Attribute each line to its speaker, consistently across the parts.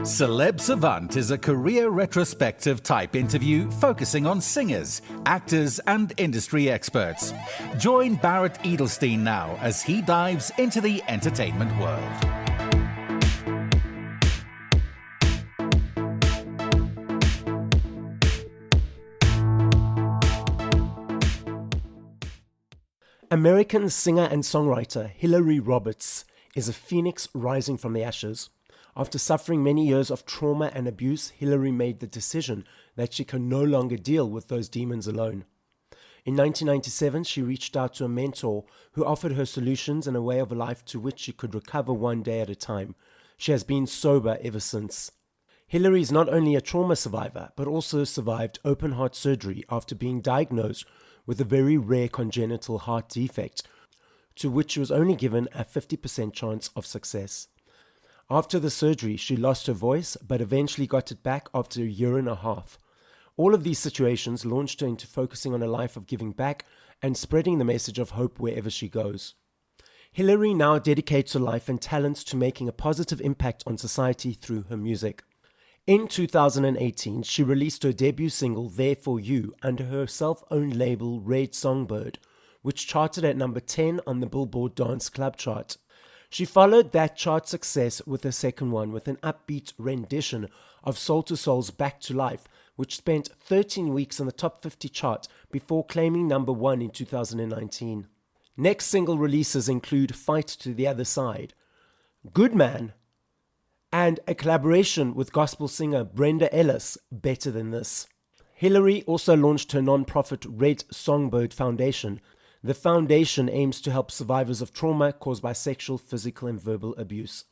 Speaker 1: Celeb Savant is a career retrospective type interview focusing on singers, actors, and industry experts. Join Barrett Edelstein now as he dives into the entertainment world.
Speaker 2: American singer and songwriter Hilary Roberts is a phoenix rising from the ashes. After suffering many years of trauma and abuse, Hilary made the decision that she can no longer deal with those demons alone. In 1997, she reached out to a mentor who offered her solutions and a way of life to which she could recover one day at a time. She has been sober ever since. Hilary is not only a trauma survivor, but also survived open heart surgery after being diagnosed with a very rare congenital heart defect, to which she was only given a 50% chance of success. After the surgery, she lost her voice, but eventually got it back after a year and a half. All of these situations launched her into focusing on a life of giving back and spreading the message of hope wherever she goes. Hilary now dedicates her life and talents to making a positive impact on society through her music. In 2018, she released her debut single, There For You, under her self-owned label Red Songbird, which charted at number 10 on the Billboard Dance Club chart. She followed that chart success with her second one with an upbeat rendition of Soul II Soul's Back to Life, which spent 13 weeks on the top 50 chart before claiming number 1 in 2019. Next single releases include Fight to the Other Side, Good Man, and a collaboration with gospel singer Brenda Ellis, Better Than This. Hilary also launched her non-profit Red Songbird Foundation. The foundation aims to help survivors of trauma caused by sexual, physical, and verbal abuse.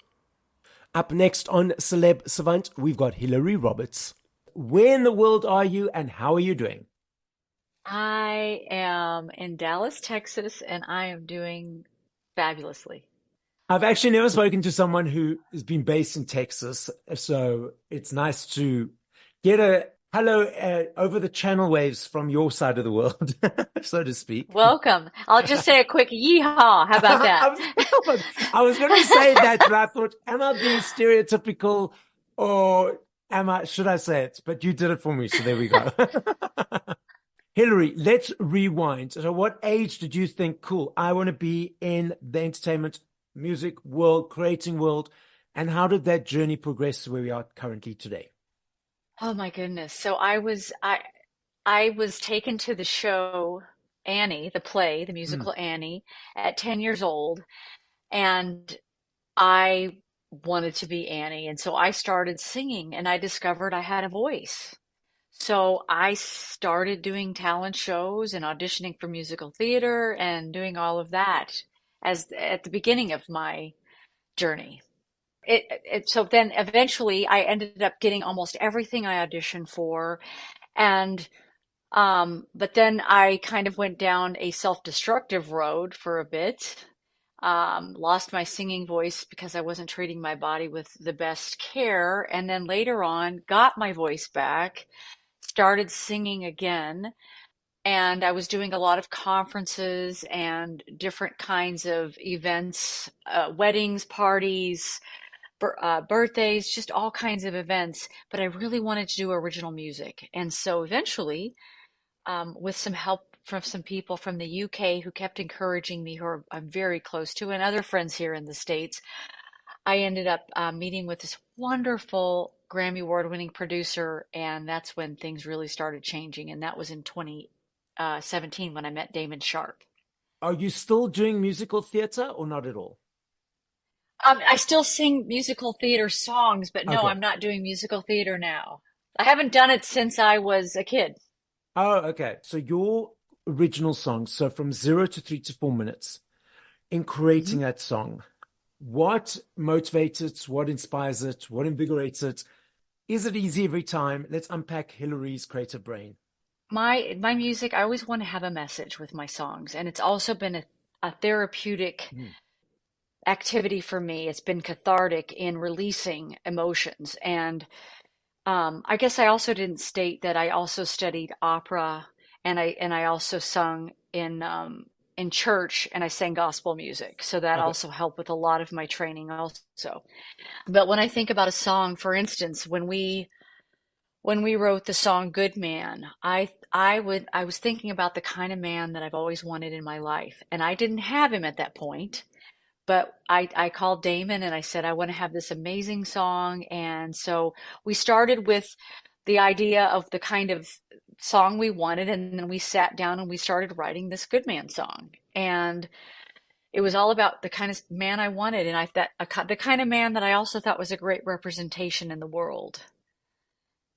Speaker 2: Up next on Celeb Savant, we've got Hilary Roberts. Where in the world are you and how are you doing?
Speaker 3: I am in Dallas, Texas, and I am doing fabulously.
Speaker 2: I've actually never spoken to someone who has been based in Texas, so it's nice to get a hello over the channel waves from your side of the world, so to speak.
Speaker 3: Welcome. I'll just say a quick yeehaw. How about that?
Speaker 2: I was going to say that, but I thought, am I being stereotypical or should I say it? But you did it for me, so there we go. Hilary, let's rewind. So what age did you think, cool, I want to be in the entertainment music world, creating world, and how did that journey progress to where we are currently today?
Speaker 3: Oh my goodness. So I was taken to the show Annie, the play, the musical Annie, at 10 years old, and I wanted to be Annie, and so I started singing and I discovered I had a voice. So I started doing talent shows and auditioning for musical theater and doing all of that as at the beginning of my journey. So then eventually I ended up getting almost everything I auditioned for. And, but then I kind of went down a self-destructive road for a bit. Lost my singing voice because I wasn't treating my body with the best care. And then later on got my voice back, started singing again. And I was doing a lot of conferences and different kinds of events, weddings, parties, birthdays, just all kinds of events. But I really wanted to do original music. And so eventually, with some help from some people from the UK who kept encouraging me, who I'm very close to, and other friends here in the States, I ended up meeting with this wonderful Grammy Award-winning producer. And that's when things really started changing. And that was in 2017 when I met Damon Sharp.
Speaker 2: Are you still doing musical theater or not at all?
Speaker 3: I still sing musical theater songs, but no,
Speaker 2: Okay.
Speaker 3: I'm not doing musical theater now. I haven't done it since I was a kid.
Speaker 2: Oh, okay. So your original song, so from 0 to 3 to 4 minutes, in creating that song, what motivates it? What inspires it? What invigorates it? Is it easy every time? Let's unpack Hilary's creative brain.
Speaker 3: My music, I always want to have a message with my songs, and it's also been a therapeutic activity for me. It's been cathartic in releasing emotions. And I guess I also didn't state that I also studied opera and I also sung in church and I sang gospel music. So that
Speaker 2: Okay.
Speaker 3: also helped with a lot of my training also. But when I think about a song, for instance, when we wrote the song Good Man, I was thinking about the kind of man that I've always wanted in my life. And I didn't have him at that point, but I called Damon and I said, I want to have this amazing song. And so we started with the idea of the kind of song we wanted, and then we sat down and we started writing this Good Man song. And it was all about the kind of man I wanted, and I thought the kind of man that I also thought was a great representation in the world.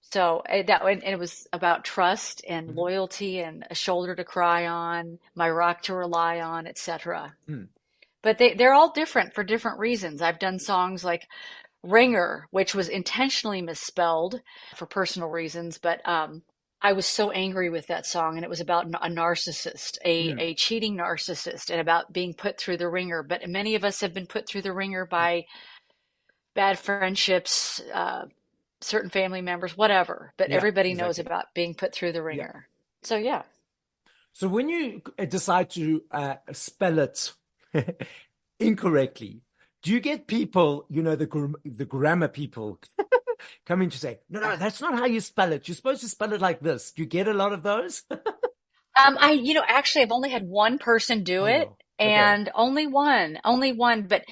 Speaker 3: So and it was about trust and
Speaker 2: Mhm.
Speaker 3: loyalty and a shoulder to cry on, my rock to rely on, etc.
Speaker 2: Mm.
Speaker 3: But they're all different for different reasons. I've done songs like Ringer, which was intentionally misspelled for personal reasons, but I was so angry with that song, and it was about a narcissist,
Speaker 2: Mm.
Speaker 3: a cheating narcissist, and about being put through the ringer. But many of us have been put through the ringer by bad friendships, certain family members, whatever. But
Speaker 2: Yeah,
Speaker 3: everybody knows
Speaker 2: exactly.
Speaker 3: about being put through the
Speaker 2: Yeah.
Speaker 3: ringer. So yeah.
Speaker 2: So when you decide to spell it incorrectly, do you get people, the grammar people coming to say, no, no, that's not how you spell it. You're supposed to spell it like this. Do you get a lot of those?
Speaker 3: Actually, I've only had one person do
Speaker 2: Oh
Speaker 3: it,
Speaker 2: no. Okay.
Speaker 3: and only one. But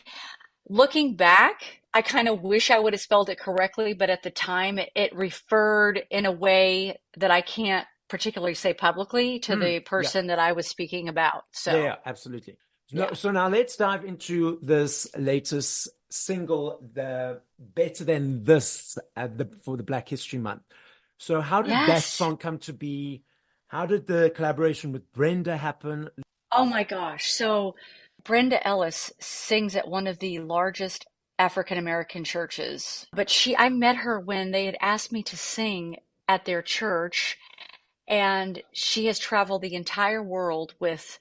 Speaker 3: looking back, I kind of wish I would have spelled it correctly, but at the time it referred in a way that I can't particularly say publicly to
Speaker 2: Mm.
Speaker 3: the
Speaker 2: Yeah.
Speaker 3: person that I was speaking about.
Speaker 2: Yeah,
Speaker 3: So,
Speaker 2: yeah, absolutely. No,
Speaker 3: yeah.
Speaker 2: so now let's dive into this latest single, the Better Than This, for the Black History Month. So how did that
Speaker 3: Yes.
Speaker 2: song come to be? How did the collaboration with Brenda happen?
Speaker 3: Oh my gosh. So, Brenda Ellis sings at one of the largest African American churches. But I met her when they had asked me to sing at their church, and she has traveled the entire world with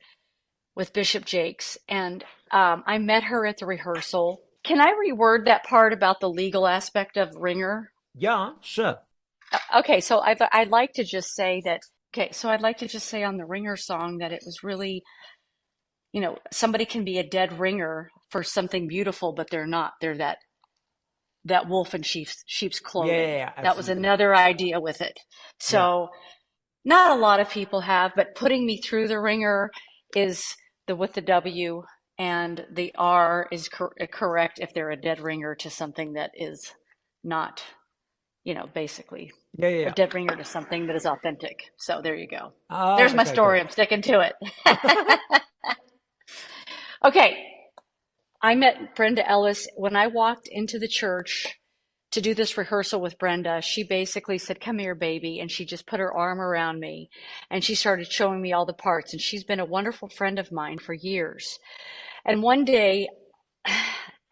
Speaker 3: Bishop Jakes. And I met her at the rehearsal. Can I reword that part about the legal aspect of Ringer?
Speaker 2: Yeah, sure.
Speaker 3: Okay, so I'd like to just say that. Okay, so I'd like to just say on the Ringer song that it was really, somebody can be a dead ringer for something beautiful, but they're not. They're that wolf in sheep's
Speaker 2: Yeah, yeah,
Speaker 3: clothing.
Speaker 2: yeah,
Speaker 3: That was
Speaker 2: absolutely.
Speaker 3: another idea with it.
Speaker 2: Yeah.
Speaker 3: So not a lot of people have, but putting me through the ringer is the with the W, and the R is correct if they're a dead ringer to something that is not, basically
Speaker 2: Yeah, yeah,
Speaker 3: a
Speaker 2: yeah.
Speaker 3: dead ringer to something that is authentic. So there you go.
Speaker 2: Oh,
Speaker 3: There's my
Speaker 2: okay, great.
Speaker 3: story. I'm sticking to it. Okay. I met Brenda Ellis when I walked into the church to do this rehearsal with Brenda. She basically said, "Come here, baby." And she just put her arm around me and she started showing me all the parts. And she's been a wonderful friend of mine for years. And one day,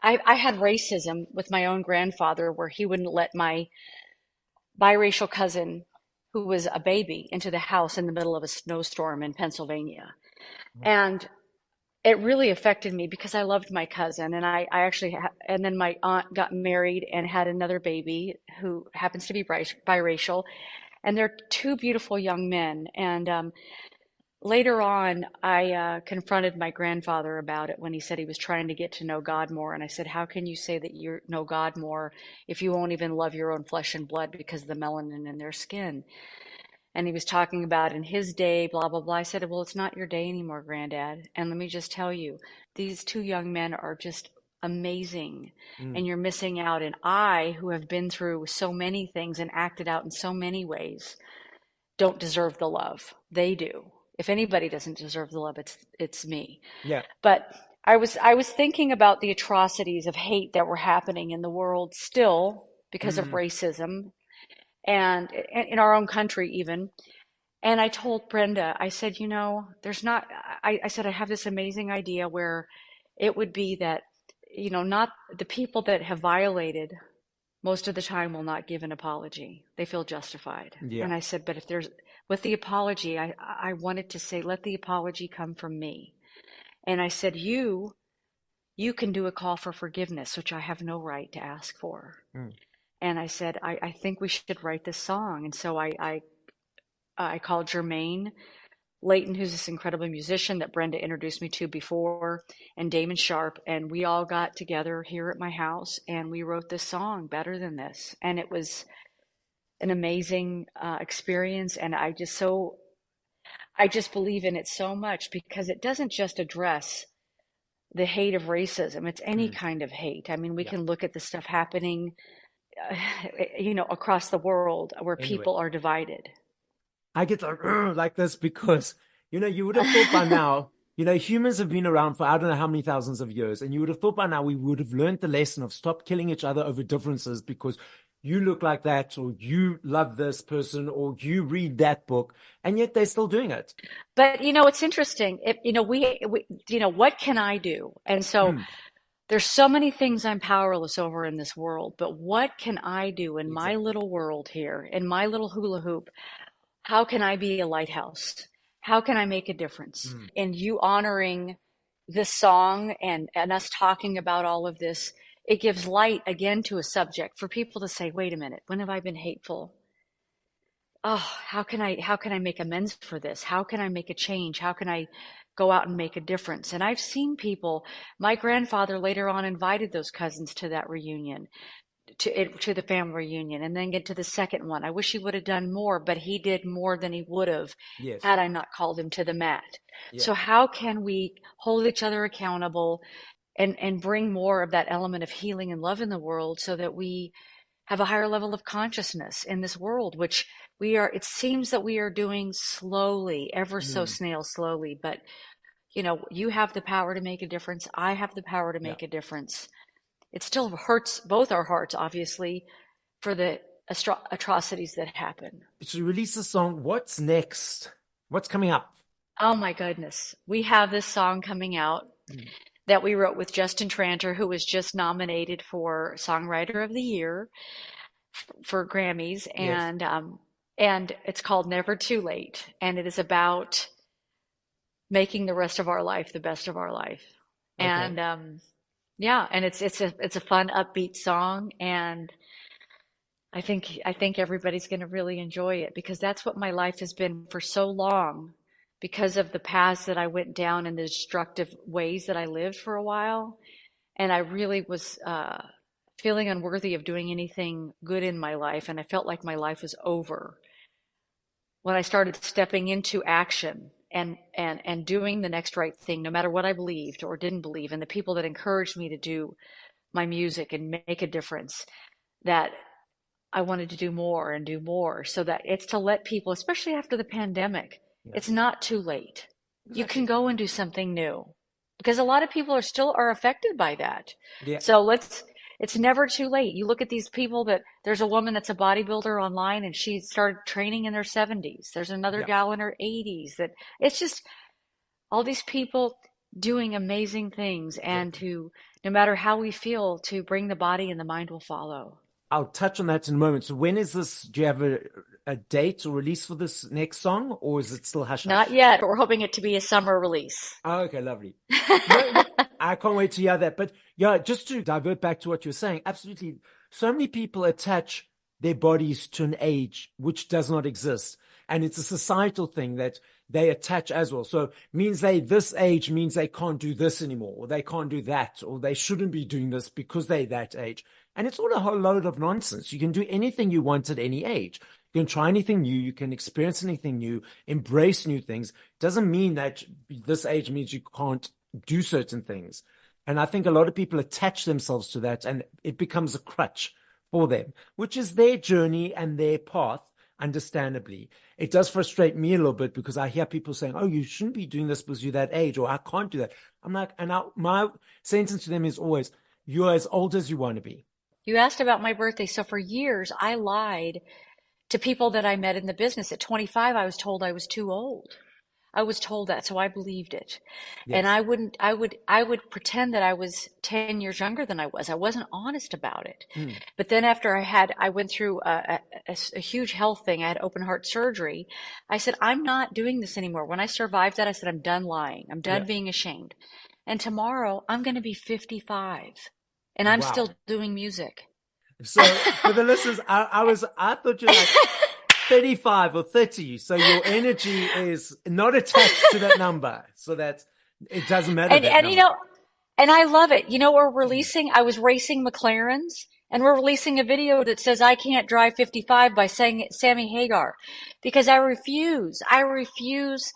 Speaker 3: I had racism with my own grandfather where he wouldn't let my biracial cousin, who was a baby, into the house in the middle of a snowstorm in Pennsylvania. And it really affected me because I loved my cousin, and I actually and then my aunt got married and had another baby who happens to be biracial, and they're two beautiful young men. And later on, I confronted my grandfather about it when he said he was trying to get to know God more, and I said, "How can you say that you know God more if you won't even love your own flesh and blood because of the melanin in their skin?" And he was talking about in his day, blah, blah, blah. I said, "Well, it's not your day anymore, Granddad. And let me just tell you, these two young men are just amazing.
Speaker 2: Mm.
Speaker 3: And you're missing out. And I, who have been through so many things and acted out in so many ways, don't deserve the love. They do. If anybody doesn't deserve the love, it's me."
Speaker 2: Yeah.
Speaker 3: But I was thinking about the atrocities of hate that were happening in the world still because of
Speaker 2: Mm.
Speaker 3: racism and in our own country even. And I told Brenda, I said, there's not, I said, I have this amazing idea where it would be that, not the people that have violated most of the time will not give an apology. They feel justified.
Speaker 2: Yeah.
Speaker 3: And I said, but if there's, with the apology, I wanted to say, let the apology come from me. And I said, you can do a call for forgiveness, which I have no right to ask for.
Speaker 2: Mm.
Speaker 3: And I said, I think we should write this song. And so I called Jermaine Leighton, who's this incredible musician that Brenda introduced me to before, and Damon Sharp, and we all got together here at my house and we wrote this song, Better Than This. And it was an amazing experience. And I just believe in it so much because it doesn't just address the hate of racism. It's any kind of hate. I mean, we
Speaker 2: Yeah.
Speaker 3: can look at the stuff happening, across the world where
Speaker 2: Anyway,
Speaker 3: people are divided.
Speaker 2: I get like this because, you would have thought by now, humans have been around for I don't know how many thousands of years. And you would have thought by now we would have learned the lesson of stop killing each other over differences because you look like that, or you love this person, or you read that book. And yet they're still doing it.
Speaker 3: But it's interesting. What can I do? And so
Speaker 2: Mm,
Speaker 3: there's so many things I'm powerless over in this world, but what can I do in my
Speaker 2: exactly.
Speaker 3: little world here, in my little hula hoop? How can I be a lighthouse? How can I make a difference?
Speaker 2: Mm,
Speaker 3: And you honoring this song and us talking about all of this, it gives light again to a subject for people to say, wait a minute, when have I been hateful? Oh, how can I make amends for this? How can I make a change? How can I go out and make a difference? And I've seen people, my grandfather later on invited those cousins to that reunion, to the family reunion, and then get to the second one. I wish he would have done more, but he did more than he would have
Speaker 2: yes.
Speaker 3: had I not called him to the mat.
Speaker 2: Yeah.
Speaker 3: So how can we hold each other accountable and bring more of that element of healing and love in the world so that we have a higher level of consciousness in this world, which it seems that we are doing slowly, ever so
Speaker 2: Mm,
Speaker 3: snail slowly, but you have the power to make a difference. I have the power to
Speaker 2: yeah.
Speaker 3: make a difference. It still hurts both our hearts, obviously, for the atrocities that happen.
Speaker 2: So you release a song. What's next? What's coming up?
Speaker 3: Oh my goodness. We have this song coming out
Speaker 2: Mm,
Speaker 3: that we wrote with Justin Tranter, who was just nominated for Songwriter of the Year for Grammys,
Speaker 2: yes.
Speaker 3: and it's called Never Too Late, and it is about making the rest of our life the best of our life.
Speaker 2: Okay.
Speaker 3: And yeah, and it's a fun, upbeat song, and I think everybody's going to really enjoy it because that's what my life has been for so long because of the paths that I went down and the destructive ways that I lived for a while. And I really was feeling unworthy of doing anything good in my life. And I felt like my life was over when I started stepping into action and doing the next right thing, no matter what I believed or didn't believe. And the people that encouraged me to do my music and make a difference, that I wanted to do more and do more so that it's to let people, especially after the pandemic,
Speaker 2: Yeah.
Speaker 3: it's not too late. You can
Speaker 2: Exactly.
Speaker 3: go and do something new because a lot of people are affected by that.
Speaker 2: Yeah.
Speaker 3: So it's never too late. You look at these people there's a woman that's a bodybuilder online and she started training in her 70s. There's another
Speaker 2: Yeah.
Speaker 3: gal in her 80s that it's just all these people doing amazing things and
Speaker 2: Exactly.
Speaker 3: no matter how we feel, to bring the body and the mind will follow.
Speaker 2: I'll touch on that in a moment. So when is this? Do you have a date or release for this next song, or is it still hush
Speaker 3: Not
Speaker 2: hush?
Speaker 3: yet, but we're hoping it to be a summer release.
Speaker 2: Oh, okay, lovely. No, no, I can't wait to hear that. But yeah, just to divert back to what you're saying, absolutely. So many people attach their bodies to an age which does not exist. And it's a societal thing that they attach as well. So means this age means they can't do this anymore, or they can't do that, or they shouldn't be doing this because they're that age. And it's all a whole load of nonsense. You can do anything you want at any age. You can try anything new. You can experience anything new, embrace new things. Doesn't mean that this age means you can't do certain things. And I think a lot of people attach themselves to that and it becomes a crutch for them, which is their journey and their path, understandably. It does frustrate me a little bit because I hear people saying, oh, you shouldn't be doing this because you're that age, or I can't do that. I'm like, my sentence to them is always, you're as old as you want to be.
Speaker 3: You asked about my birthday. So for years, I lied to people that I met in the business. At 25, I was told I was too old. I was told that, so I believed it. And
Speaker 2: Yes.
Speaker 3: I would pretend that I was 10 years younger than I was. I wasn't honest about it.
Speaker 2: Mm,
Speaker 3: But then after I went through a huge health thing. I had open heart surgery. I said, I'm not doing this anymore. When I survived that, I said, I'm done lying. I'm done
Speaker 2: yeah.
Speaker 3: being ashamed. And tomorrow I'm going to be 55 and I'm still
Speaker 2: Wow.
Speaker 3: doing music.
Speaker 2: So for the listeners, I thought you're like, 35 or 30. So your energy is not attached to that number. So that it doesn't matter that
Speaker 3: And
Speaker 2: number.
Speaker 3: and I love it. We're releasing, I was racing McLarens, and we're releasing a video that says I Can't Drive 55 by Sammy Hagar, because I refuse. I refuse.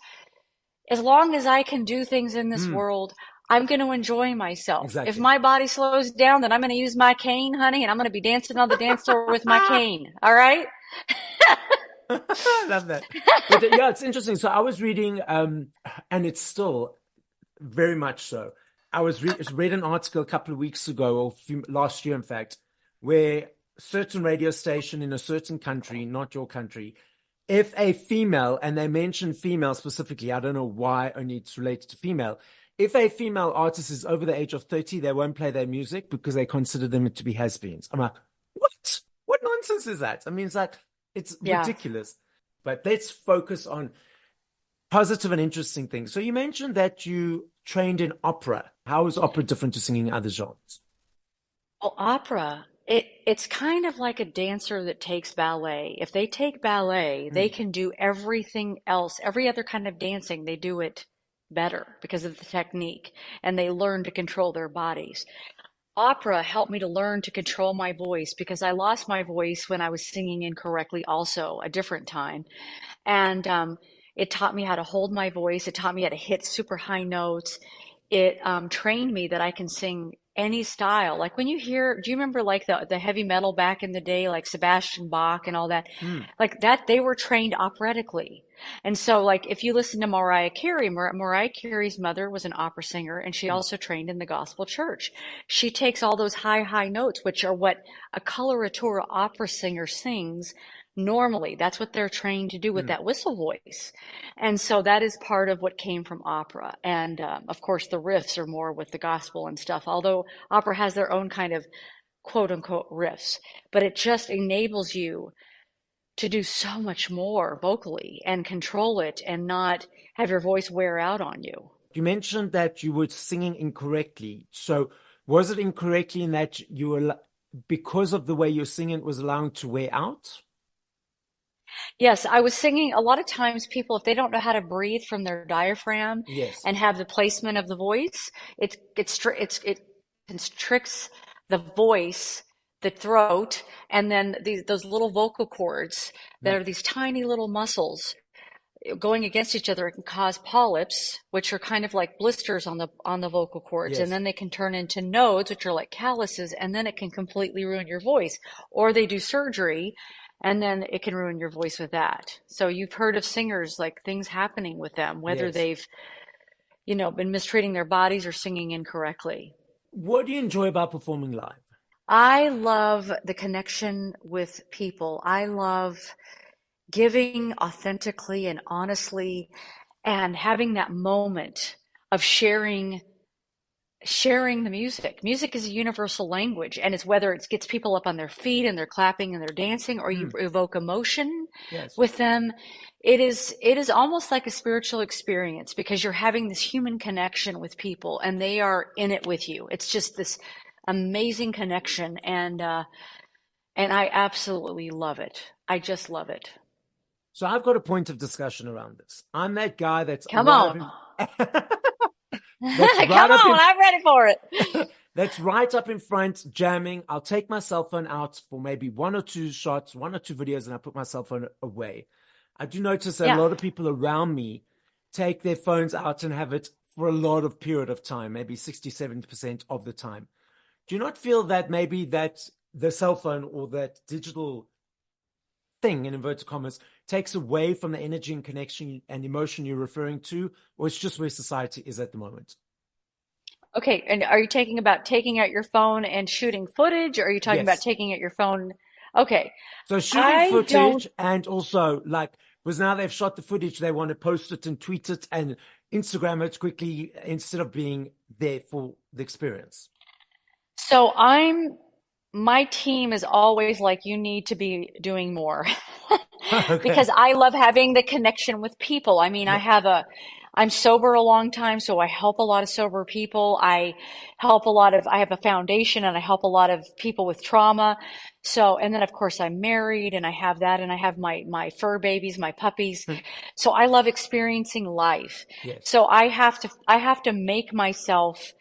Speaker 3: As long as I can do things in this world, I'm going to enjoy myself. If
Speaker 2: Exactly.
Speaker 3: my body slows down, then I'm going to use my cane, honey, and I'm going to be dancing on the dance floor with my cane. All right?
Speaker 2: I love that. But yeah, it's interesting. So I was reading, and it's still very much so. I read an article a couple of weeks ago, or last year, in fact, where a certain radio station in a certain country, not your country, if a female, and they mention female specifically, I don't know why only it's related to female. If a female artist is over the age of 30, they won't play their music because they consider them to be has-beens. I'm like, what? What nonsense is that? I mean, it's
Speaker 3: Yeah.
Speaker 2: ridiculous. But let's focus on positive and interesting things. So you mentioned that you trained in opera. How is opera different to singing other genres?
Speaker 3: Well, opera, it's kind of like a dancer that takes ballet. If they take ballet, they can do everything else, every other kind of dancing, they do it better because of the technique, and they learn to control their bodies. Opera helped me to learn to control my voice because I lost my voice when I was singing incorrectly, also a different time. And it taught me how to hold my voice. It taught me how to hit super high notes. It trained me that I can sing any style. Like when you hear, do you remember like the heavy metal back in the day, like Sebastian Bach and all that? Like that, they were trained operatically. And so like if you listen to Mariah Carey, Mariah Carey's mother was an opera singer, and she also trained in the gospel church. She takes all those high notes, which are what a coloratura opera singer sings normally. That's what they're trained to do with that whistle voice. And so that is part of what came from opera. And of course, the riffs are more with the gospel and stuff, although opera has their own kind of quote unquote riffs. But it just enables you to do so much more vocally and control it and not have your voice wear out on you.
Speaker 2: You mentioned that you were singing incorrectly. So was it incorrectly in that you were, because of the way you're singing, it was allowing to wear out?
Speaker 3: Yes, I was singing. A lot of times people, if they don't know how to breathe from their diaphragm
Speaker 2: Yes.
Speaker 3: and have the placement of the voice, it constricts the voice, the throat, and then those little vocal cords that are these tiny little muscles going against each other. It can cause polyps, which are kind of like blisters on the vocal cords,
Speaker 2: Yes.
Speaker 3: and then they can turn into nodes, which are like calluses, and then it can completely ruin your voice. Or they do surgery, and then it can ruin your voice with that. So you've heard of singers, like things happening with them, whether
Speaker 2: Yes.
Speaker 3: they've, been mistreating their bodies or singing incorrectly.
Speaker 2: What do you enjoy about performing live?
Speaker 3: I love the connection with people. I love giving authentically and honestly, and having that moment of sharing the music. Music is a universal language, and it's whether it gets people up on their feet and they're clapping and they're dancing, or you evoke emotion
Speaker 2: Yes.
Speaker 3: with them. It is almost like a spiritual experience because you're having this human connection with people and they are in it with you. It's just this amazing connection, and I absolutely love it. I just love it.
Speaker 2: So I've got a point of discussion around this. I'm that guy that's
Speaker 3: Come
Speaker 2: right
Speaker 3: on.
Speaker 2: that's right
Speaker 3: Come
Speaker 2: up
Speaker 3: on, I'm ready for it.
Speaker 2: that's right up in front, jamming. I'll take my cell phone out for maybe one or two shots, one or two videos, and I put my cell phone away. I do notice that
Speaker 3: Yeah.
Speaker 2: a lot of people around me take their phones out and have it for a lot of period of time, maybe 60, 70% of the time. Do you not feel that maybe that the cell phone or that digital thing, in inverted commas, takes away from the energy and connection and emotion you're referring to, or it's just where society is at the moment?
Speaker 3: Okay, and are you taking out your phone and shooting footage, or are you talking about
Speaker 2: Yes.
Speaker 3: taking out your phone? Okay.
Speaker 2: So shooting
Speaker 3: I
Speaker 2: footage,
Speaker 3: don't,
Speaker 2: and also like, because now they've shot the footage, they want to post it and tweet it and Instagram it quickly instead of being there for the experience.
Speaker 3: so my team is always like, you need to be doing more
Speaker 2: Okay.
Speaker 3: because I love having the connection with people. I mean,
Speaker 2: Yeah.
Speaker 3: I'm sober a long time, so I help a lot of sober people. I have a foundation and I help a lot of people with trauma. So, and then of course I'm married and I have that and I have my fur babies, my puppies. So I love experiencing life.
Speaker 2: Yes.
Speaker 3: So I have to make myself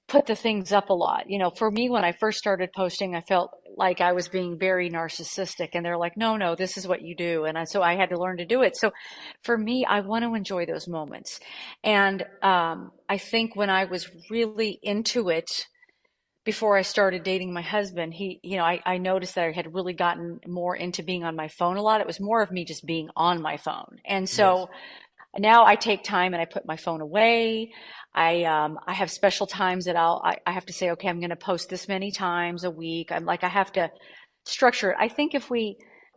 Speaker 3: put the things up a lot. You know, for me, when I first started posting, I felt like I was being very narcissistic and they're like, no, no, this is what you do. So I had to learn to do it. So for me, I want to enjoy those moments. And, I think when I was really into it, before I started dating my husband, I noticed that I had really gotten more into being on my phone a lot. It was more of me just being on my phone. And
Speaker 2: Yes.
Speaker 3: so now I take time and I put my phone away. I have special times that I have to say, okay, I'm going to post this many times a week. I'm like, I have to structure it. I think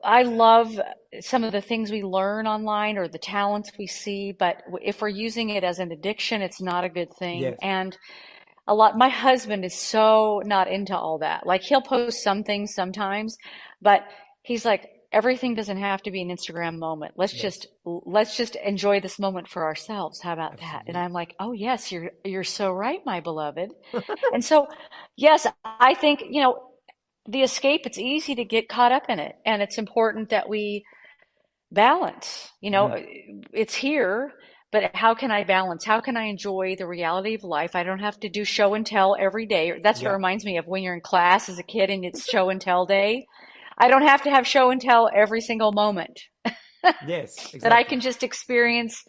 Speaker 3: I love some of the things we learn online or the talents we see, but if we're using it as an addiction, it's not a good thing.
Speaker 2: Yes.
Speaker 3: And my husband is so not into all that. Like he'll post some things sometimes, but he's like, everything doesn't have to be an Instagram moment.
Speaker 2: Yes.
Speaker 3: Let's just enjoy this moment for ourselves. How about that? And
Speaker 2: Absolutely.
Speaker 3: I'm like, oh yes, you're so right, my beloved. And so, yes, I think, the escape, it's easy to get caught up in it. And it's important that we balance.
Speaker 2: Mm.
Speaker 3: It's here, but how can I balance? How can I enjoy the reality of life? I don't have to do show and tell every day. That's what
Speaker 2: Yeah.
Speaker 3: reminds me of when you're in class as a kid and it's show and tell day. I don't have to have show and tell every single moment.
Speaker 2: Yes,
Speaker 3: That I
Speaker 2: exactly.
Speaker 3: can just experience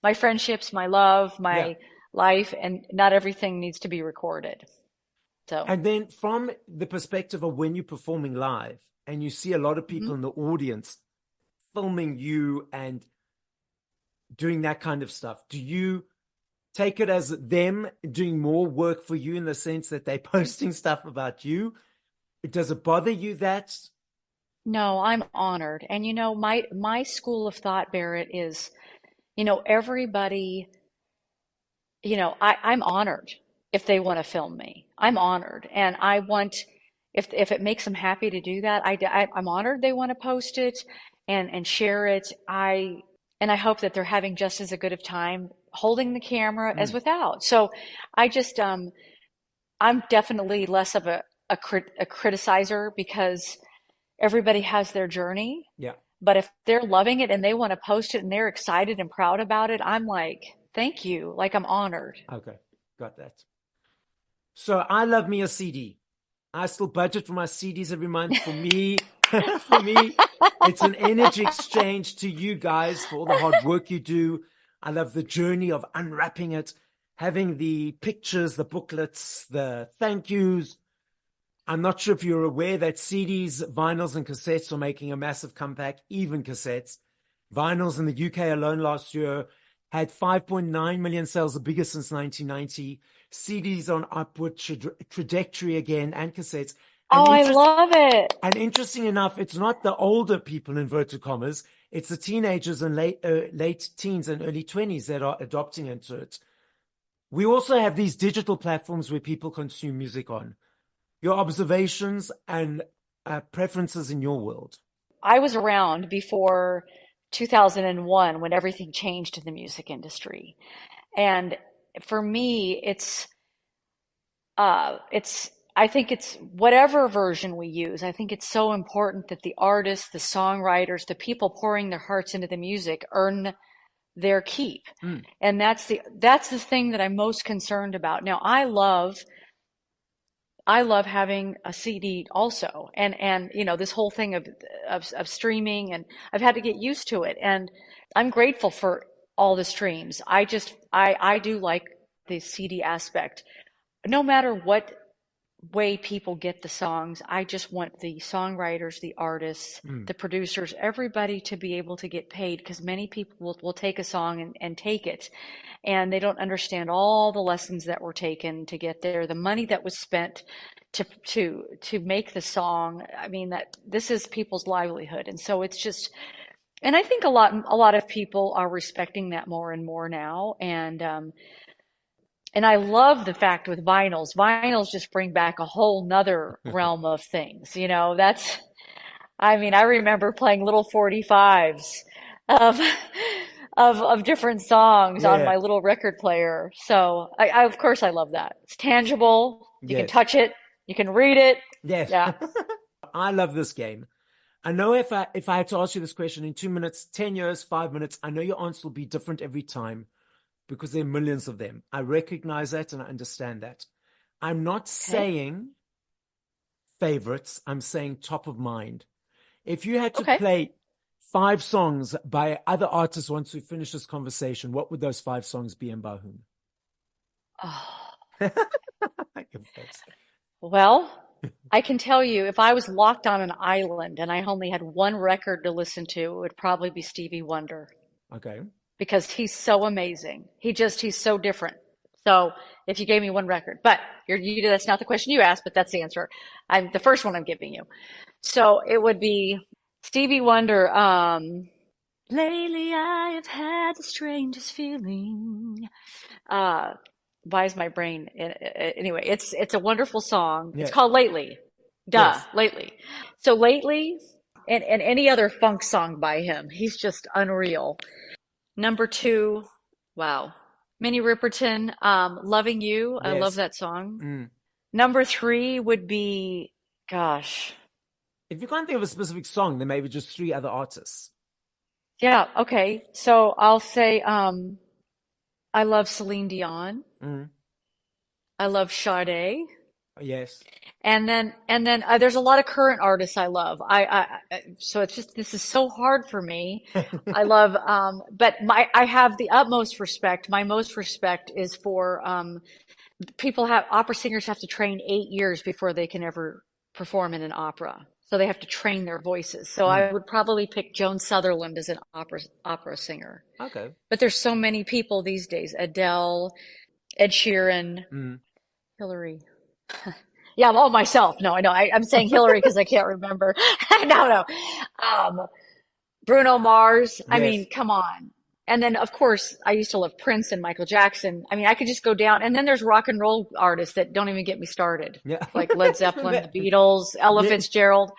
Speaker 3: my friendships, my love,
Speaker 2: Yeah.
Speaker 3: my life, and not everything needs to be recorded. So,
Speaker 2: And then from the perspective of when you're performing live and you see a lot of
Speaker 3: mhm.
Speaker 2: people in the audience filming you and doing that kind of stuff, do you take it as them doing more work for you in the sense that they're posting stuff about you? Does it bother you that?
Speaker 3: No, I'm honored. And my school of thought, Barrett, is, everybody, I'm honored if they want to film me. I'm honored. And I want, if it makes them happy to do that, I'm honored they want to post it and share it. And I hope that they're having just as a good of time holding the camera as
Speaker 2: Mm.
Speaker 3: without. So I just, I'm definitely less of a criticizer because everybody has their journey.
Speaker 2: Yeah.
Speaker 3: But if they're loving it and they want to post it and they're excited and proud about it, I'm like, thank you. Like I'm honored.
Speaker 2: Okay. Got that. So I love me a CD. I still budget for my CDs every month. For me, for me, it's an energy exchange to you guys for all the hard work you do. I love the journey of unwrapping it, having the pictures, the booklets, the thank yous. I'm not sure if you're aware that CDs, vinyls, and cassettes are making a massive comeback, even cassettes. Vinyls in the UK alone last year had 5.9 million sales, the biggest since 1990. CDs on upward trajectory again, and cassettes. And
Speaker 3: Oh, I love it.
Speaker 2: interesting enough, it's not the older people, inverted commas, it's the teenagers and late teens and early 20s that are adopting into it. We also have these digital platforms where people consume music on. Your observations and preferences in your world.
Speaker 3: I was around before 2001 when everything changed in the music industry. And for me, I think it's whatever version we use. I think it's so important that the artists, the songwriters, the people pouring their hearts into the music earn their keep.
Speaker 2: Mm.
Speaker 3: And that's the thing that I'm most concerned about. Now, I love having a CD also, and this whole thing of streaming, and I've had to get used to it, and I'm grateful for all the streams. I do like the CD aspect. No matter what way people get the songs. I just want the songwriters, the artists,
Speaker 2: Mm.
Speaker 3: the producers, everybody to be able to get paid because many people will take a song and take it and they don't understand all the lessons that were taken to get there, the money that was spent to make the song. I mean that this is people's livelihood. And so it's just and I think a lot of people are respecting that more and more now. And I love the fact with vinyls just bring back a whole nother realm of things. I mean, I remember playing little 45s of, of different songs on
Speaker 2: Yeah.
Speaker 3: my little record player. So I of course I love that. It's tangible. You can
Speaker 2: Yes.
Speaker 3: touch it. You can read it.
Speaker 2: Yes.
Speaker 3: Yeah.
Speaker 2: I love this game. I know if I had to ask you this question in 2 minutes, 10 years, 5 minutes, I know your answer will be different every time because there are millions of them. I recognize that and I understand that. I'm not
Speaker 3: Okay.
Speaker 2: saying favorites. I'm saying top of mind. If you had to
Speaker 3: Okay.
Speaker 2: play 5 songs by other artists once we finish this conversation, what would those 5 songs be and by whom?
Speaker 3: Oh.
Speaker 2: Your face.
Speaker 3: Well, I can tell you if I was locked on an island and I only had one record to listen to, it would probably be Stevie Wonder
Speaker 2: Okay.
Speaker 3: because he's so amazing. He's so different. So if you gave me one record, but that's not the question you asked, but that's the answer. The first one I'm giving you. So it would be Stevie Wonder. Lately I have had the strangest feeling. Why is my brain? Anyway, it's a wonderful song. It's
Speaker 2: Yeah.
Speaker 3: called Lately. Duh,
Speaker 2: Yes.
Speaker 3: Lately. So Lately, and any other funk song by him, he's just unreal. Number 2, wow. Minnie Riperton, Loving You. I love
Speaker 2: Yes.
Speaker 3: that song.
Speaker 2: Mm.
Speaker 3: Number 3 would be, gosh.
Speaker 2: If you can't think of a specific song, then maybe just 3 other artists.
Speaker 3: Yeah, okay. So I'll say, I love Celine Dion.
Speaker 2: Mm.
Speaker 3: I love Sade.
Speaker 2: Yes.
Speaker 3: And then there's a lot of current artists I love. So it's just, this is so hard for me. I love, but I have the utmost respect. My most respect is for, opera singers have to train 8 years before they can ever perform in an opera. So they have to train their voices. So
Speaker 2: Mm.
Speaker 3: I would probably pick Joan Sutherland as an opera singer.
Speaker 2: Okay.
Speaker 3: But there's so many people these days. Adele, Ed Sheeran,
Speaker 2: Mm.
Speaker 3: Hilary. Yeah, I'm all myself. No, I know. I'm saying Hillary because I can't remember. No. Bruno Mars. I
Speaker 2: Yes.
Speaker 3: mean, come on. And then, of course, I used to love Prince and Michael Jackson. I mean, I could just go down. And then there's rock and roll artists that don't even get me started.
Speaker 2: Yeah.
Speaker 3: Like Led Zeppelin, the Beatles, Ella
Speaker 2: Yeah.
Speaker 3: Fitzgerald.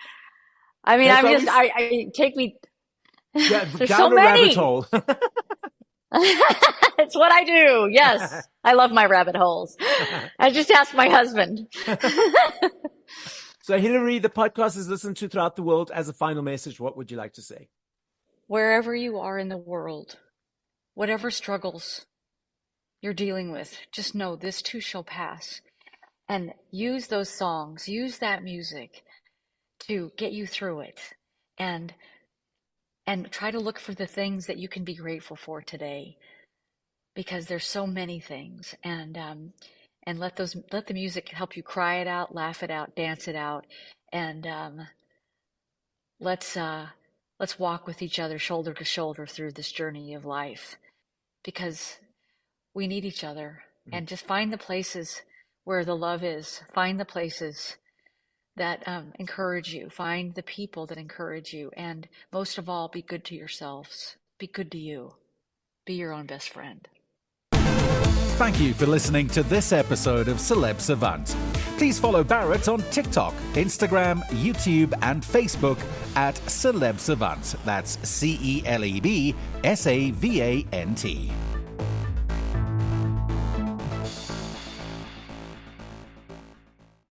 Speaker 3: I mean,
Speaker 2: That's
Speaker 3: I'm just,
Speaker 2: always-
Speaker 3: I take me,
Speaker 2: Yeah,
Speaker 3: there's
Speaker 2: down
Speaker 3: so
Speaker 2: a rabbit
Speaker 3: many.
Speaker 2: hole.
Speaker 3: It's what I do. Yes. I love my rabbit holes. I just asked my husband.
Speaker 2: So, Hilary, the podcast is listened to throughout the world. As a final message, what would you like to say?
Speaker 3: Wherever you are in the world, whatever struggles you're dealing with, just know this too shall pass. And use those songs, use that music to get you through it. And try to look for the things that you can be grateful for today. Because there's so many things. And let the music help you cry it out, laugh it out, dance it out. And let's walk with each other shoulder to shoulder through this journey of life, because we need each other. And just find the places where the love is. Find the places that encourage you. Find the people that encourage you. And most of all, be good to yourselves. Be good to you. Be your own best friend.
Speaker 1: Thank you for listening to this episode of Celeb Savant. Please follow Barrett on TikTok, Instagram, YouTube, and Facebook at Celeb Savant. That's CelebSavant.